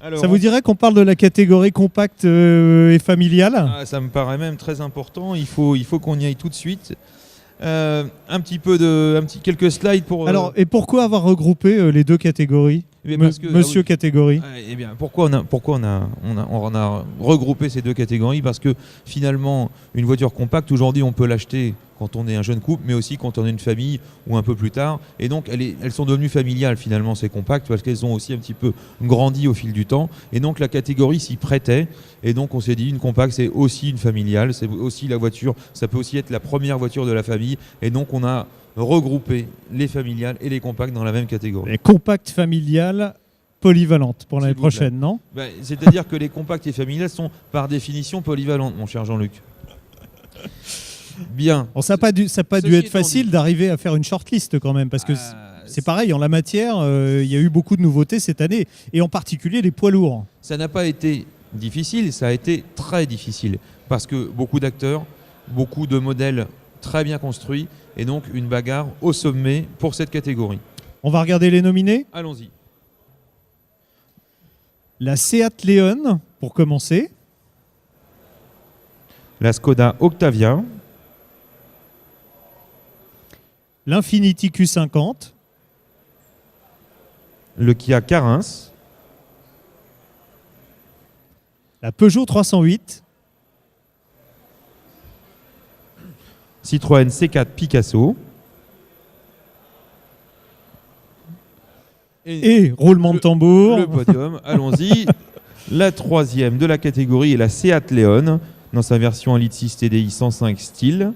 Alors, Ça vous dirait qu'on parle de la catégorie compacte et familiale? Ça me paraît même très important. Il faut qu'on y aille tout de suite. Quelques slides pour. Alors, et pourquoi avoir regroupé les deux catégories? Monsieur catégorie. Eh bien, pourquoi on a regroupé ces deux catégories? Parce que finalement, une voiture compacte, aujourd'hui, on peut l'acheter quand on est un jeune couple, mais aussi quand on est une famille ou un peu plus tard. Et donc, elles sont devenues familiales, finalement, ces compacts, parce qu'elles ont aussi un petit peu grandi au fil du temps. Et donc, la catégorie s'y prêtait. Et donc, on s'est dit, une compacte, c'est aussi une familiale. C'est aussi la voiture. Ça peut aussi être la première voiture de la famille. Et donc, on a regroupé les familiales et les compacts dans la même catégorie. Les compacts familiales polyvalentes pour l'année prochaine, non? C'est-à-dire que les compacts et familiales sont par définition polyvalentes, mon cher Jean-Luc. Bien. Bon, ça n'a pas dû être facile d'arriver à faire une shortlist quand même, parce que c'est pareil, en la matière, il y a eu beaucoup de nouveautés cette année, et en particulier les poids lourds. Ça n'a pas été difficile, ça a été très difficile, parce que beaucoup d'acteurs, beaucoup de modèles très bien construits, et donc une bagarre au sommet pour cette catégorie. On va regarder les nominés. Allons-y. La Seat Leon, pour commencer. La Skoda Octavia. L'Infiniti Q50. Le Kia Carens. La Peugeot 308. Citroën C4 Picasso. Et roulement de tambour. Le podium, allons-y. La troisième de la catégorie est la Seat Leon, dans sa version Elite 6 TDI 105 style.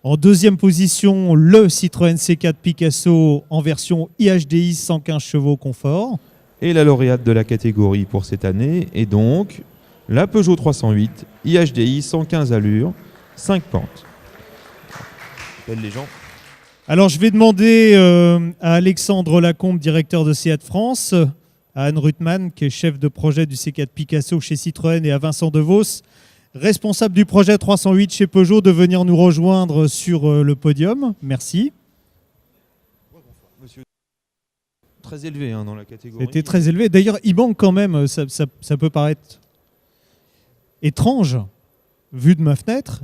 En deuxième position, le Citroën C4 Picasso en version IHDI 115 chevaux confort. Et la lauréate de la catégorie pour cette année est donc la Peugeot 308 IHDI 115 allures, 5 pentes. J'appelle les gens. Alors je vais demander à Alexandre Lacombe, directeur de Seat France, à Anne Ruttmann, qui est chef de projet du C4 Picasso chez Citroën, et à Vincent Devos, responsable du projet 308 chez Peugeot, de venir nous rejoindre sur le podium. Merci. Monsieur, très élevé dans la catégorie. C'était très élevé. D'ailleurs, il manque quand même, ça peut paraître étrange, vu de ma fenêtre,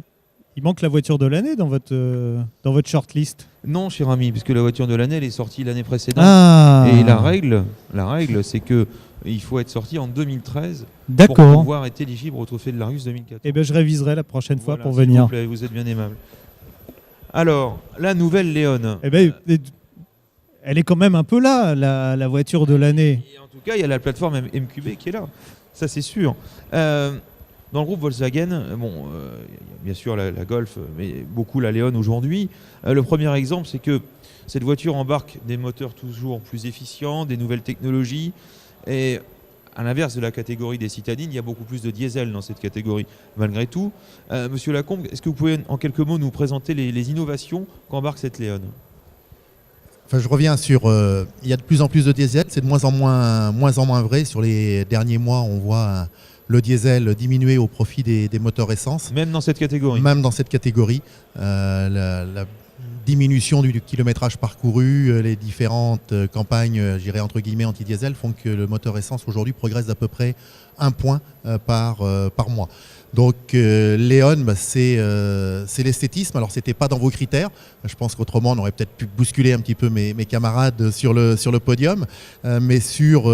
il manque la voiture de l'année dans votre shortlist. Non, cher ami, puisque la voiture de l'année, elle est sortie l'année précédente. Ah. Et la règle, c'est que il faut être sorti en 2013 D'accord. pour pouvoir être éligible au Trophée de l'Argus 2014. Eh bien, je réviserai la prochaine fois pour s'il venir. vous plaît, vous êtes bien aimable. Alors, la nouvelle Léon. Eh ben, elle est quand même un peu là, la voiture de l'année. En tout cas, il y a la plateforme MQB qui est là. Ça, c'est sûr. Dans le groupe Volkswagen, bien sûr la Golf, mais beaucoup la Léon aujourd'hui. Le premier exemple, c'est que cette voiture embarque des moteurs toujours plus efficients, des nouvelles technologies. Et à l'inverse de la catégorie des citadines, il y a beaucoup plus de diesel dans cette catégorie, malgré tout. Monsieur Lacombe, est-ce que vous pouvez en quelques mots nous présenter les innovations qu'embarque cette Léon? Enfin, je reviens sur... il y a de plus en plus de diesel, c'est de moins en moins vrai. Sur les derniers mois, on voit le diesel diminuer au profit des moteurs essence. Même dans cette catégorie? Même dans cette catégorie. La diminution du kilométrage parcouru, les différentes campagnes, je dirais entre guillemets, anti-diesel font que le moteur essence aujourd'hui progresse d'à peu près 1 point par mois. Donc Léon, c'est l'esthétisme. Alors c'était pas dans vos critères. Je pense qu'autrement on aurait peut-être pu bousculer un petit peu mes camarades sur le podium. Mais sur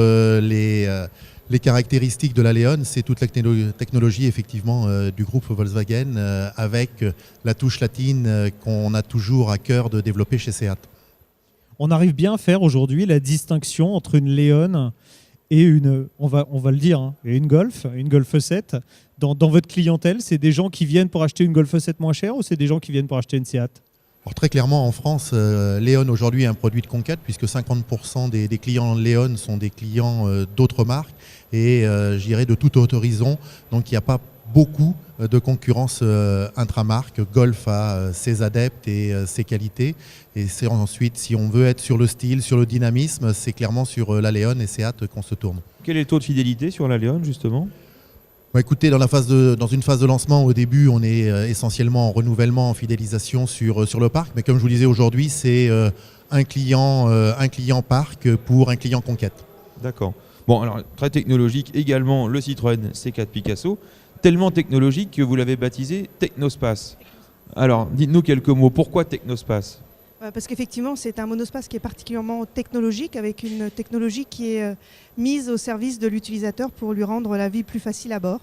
les caractéristiques de la Léon, c'est toute la technologie effectivement du groupe Volkswagen avec la touche latine qu'on a toujours à cœur de développer chez Seat. On arrive bien à faire aujourd'hui la distinction entre une Léon et une, on va le dire, et une Golf 7. Dans votre clientèle, c'est des gens qui viennent pour acheter une Golf 7 moins chère ou c'est des gens qui viennent pour acheter une Seat? Alors très clairement, en France, Léon aujourd'hui est un produit de conquête puisque 50% des clients Léon sont des clients d'autres marques et je dirais de tout horizon. Donc il n'y a pas beaucoup de concurrence intramarque. Golf a ses adeptes et ses qualités. Et c'est ensuite, si on veut être sur le style, sur le dynamisme, c'est clairement sur la Léon et Seat qu'on se tourne. Quel est le taux de fidélité sur la Léon justement? Écoutez, dans une phase de lancement, au début, on est essentiellement en renouvellement, en fidélisation sur le parc. Mais comme je vous le disais aujourd'hui, c'est un client parc pour un client conquête. D'accord. Bon, alors très technologique également le Citroën C4 Picasso, tellement technologique que vous l'avez baptisé Technospace. Alors, dites-nous quelques mots. Pourquoi Technospace ? Parce qu'effectivement, c'est un monospace qui est particulièrement technologique, avec une technologie qui est mise au service de l'utilisateur pour lui rendre la vie plus facile à bord.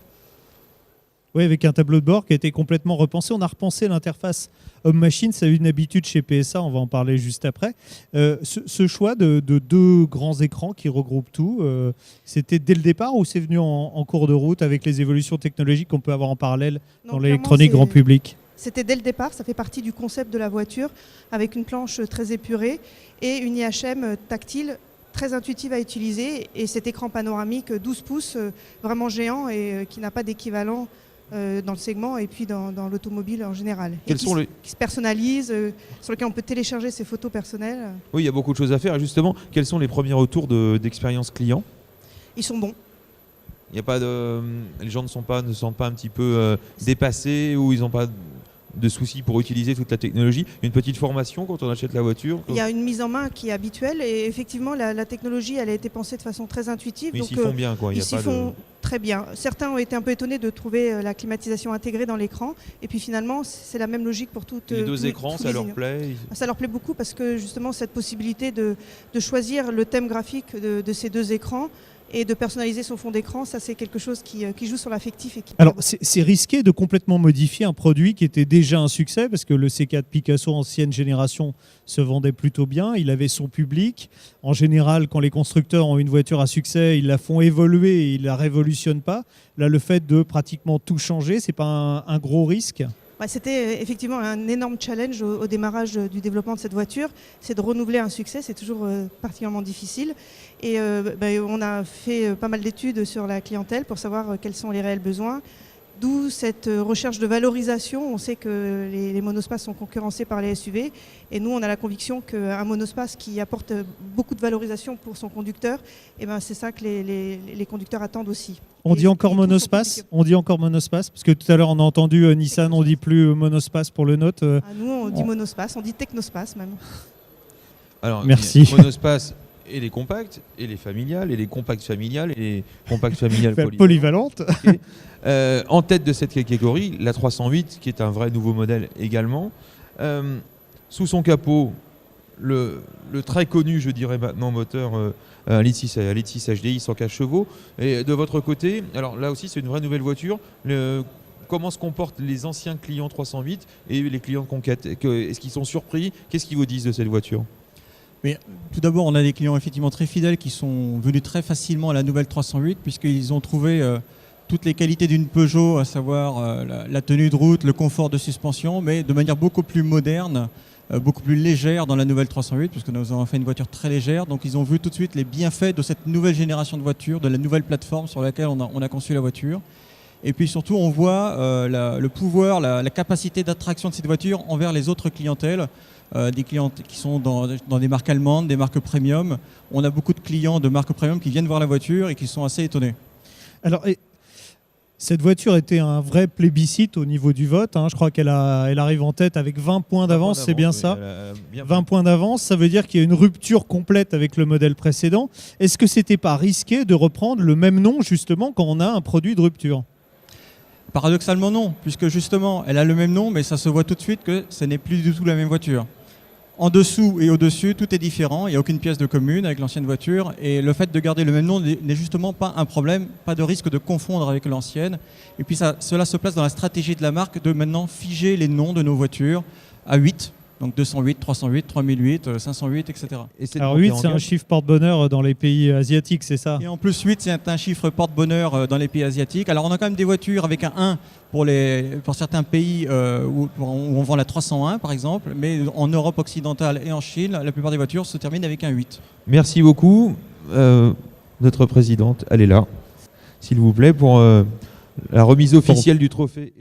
Oui, avec un tableau de bord qui a été complètement repensé. On a repensé l'interface homme-machine. Ça a eu une habitude chez PSA, on va en parler juste après. Ce choix de 2 grands écrans qui regroupent tout, c'était dès le départ ou c'est venu en cours de route avec les évolutions technologiques qu'on peut avoir en parallèle dans l'électronique grand public ? C'était dès le départ, ça fait partie du concept de la voiture, avec une planche très épurée et une IHM tactile très intuitive à utiliser, et cet écran panoramique 12 pouces vraiment géant et qui n'a pas d'équivalent dans le segment et puis dans l'automobile en général. Qui se personnalise, sur lequel on peut télécharger ses photos personnelles. Oui, il y a beaucoup de choses à faire. Et justement, quels sont les premiers retours d'expérience client ? Ils sont bons. Il y a pas les gens ne se sentent pas un petit peu dépassés, ou ils n'ont pas de soucis pour utiliser toute la technologie. Une petite formation quand on achète la voiture. Il y a une mise en main qui est habituelle, et effectivement la technologie elle a été pensée de façon très intuitive. Mais ils s'y font bien, quoi. Ils s'y font très bien. Certains ont été un peu étonnés de trouver la climatisation intégrée dans l'écran, et puis finalement c'est la même logique pour toutes les 2 écrans. Ça leur plaît. Ça leur plaît beaucoup parce que justement cette possibilité de choisir le thème graphique de ces 2 écrans et de personnaliser son fond d'écran, ça c'est quelque chose qui joue sur l'affectif. Alors c'est risqué de complètement modifier un produit qui était déjà un succès, parce que le C4 Picasso ancienne génération se vendait plutôt bien, il avait son public. En général, quand les constructeurs ont une voiture à succès, ils la font évoluer et ils ne la révolutionnent pas. Là, le fait de pratiquement tout changer, c'est pas un gros risque ? C'était effectivement un énorme challenge au démarrage du développement de cette voiture. C'est de renouveler un succès, c'est toujours particulièrement difficile. Et on a fait pas mal d'études sur la clientèle pour savoir quels sont les réels besoins. D'où cette recherche de valorisation. On sait que les monospaces sont concurrencés par les SUV. Et nous, on a la conviction qu'un monospace qui apporte beaucoup de valorisation pour son conducteur, c'est ça que les conducteurs attendent aussi. On dit encore monospace ? On dit encore monospace ? Parce que tout à l'heure, on a entendu Nissan, on ne dit plus monospace pour le Note. Nous, on dit monospace, on dit technospace même. Alors, merci. Monospace et les compacts, et les familiales, et les compacts familiales, et les compacts familiales polyvalentes. Okay. En tête de cette catégorie, la 308, qui est un vrai nouveau modèle également. Sous son capot, le très connu, je dirais maintenant, moteur un litre 6 HDI 115 chevaux. Et de votre côté, alors là aussi c'est une vraie nouvelle voiture. Comment se comportent les anciens clients 308 et les clients de Conquête ? Est-ce qu'ils sont surpris ? Qu'est-ce qu'ils vous disent de cette voiture ? Mais tout d'abord, on a des clients effectivement très fidèles qui sont venus très facilement à la nouvelle 308, puisqu'ils ont trouvé toutes les qualités d'une Peugeot, à savoir la tenue de route, le confort de suspension, mais de manière beaucoup plus moderne, beaucoup plus légère dans la nouvelle 308, puisque nous avons fait une voiture très légère. Donc ils ont vu tout de suite les bienfaits de cette nouvelle génération de voitures, de la nouvelle plateforme sur laquelle on a conçu la voiture. Et puis surtout, on voit le pouvoir, la capacité d'attraction de cette voiture envers les autres clientèles, des clients qui sont dans des marques allemandes, des marques premium. On a beaucoup de clients de marques premium qui viennent voir la voiture et qui sont assez étonnés. Alors, cette voiture était un vrai plébiscite au niveau du vote. Je crois qu'elle arrive en tête avec 20 points d'avance, c'est bien ça. 20 points d'avance, ça veut dire qu'il y a une rupture complète avec le modèle précédent. Est-ce que c'était pas risqué de reprendre le même nom justement quand on a un produit de rupture ? Paradoxalement non, puisque justement elle a le même nom, mais ça se voit tout de suite que ce n'est plus du tout la même voiture. En dessous et au-dessus, tout est différent, il n'y a aucune pièce de commune avec l'ancienne voiture, et le fait de garder le même nom n'est justement pas un problème, pas de risque de confondre avec l'ancienne. Et puis cela se place dans la stratégie de la marque de maintenant figer les noms de nos voitures à 8. Donc 208, 308, 3008, 508, etc. Alors 8, c'est un chiffre porte-bonheur dans les pays asiatiques, c'est ça ? Et en plus, 8, c'est un chiffre porte-bonheur dans les pays asiatiques. Alors on a quand même des voitures avec un 1 pour certains pays où on vend la 301 par exemple, mais en Europe occidentale et en Chine, la plupart des voitures se terminent avec un 8. Merci beaucoup. Notre présidente, elle est là, s'il vous plaît, pour la remise officielle du trophée.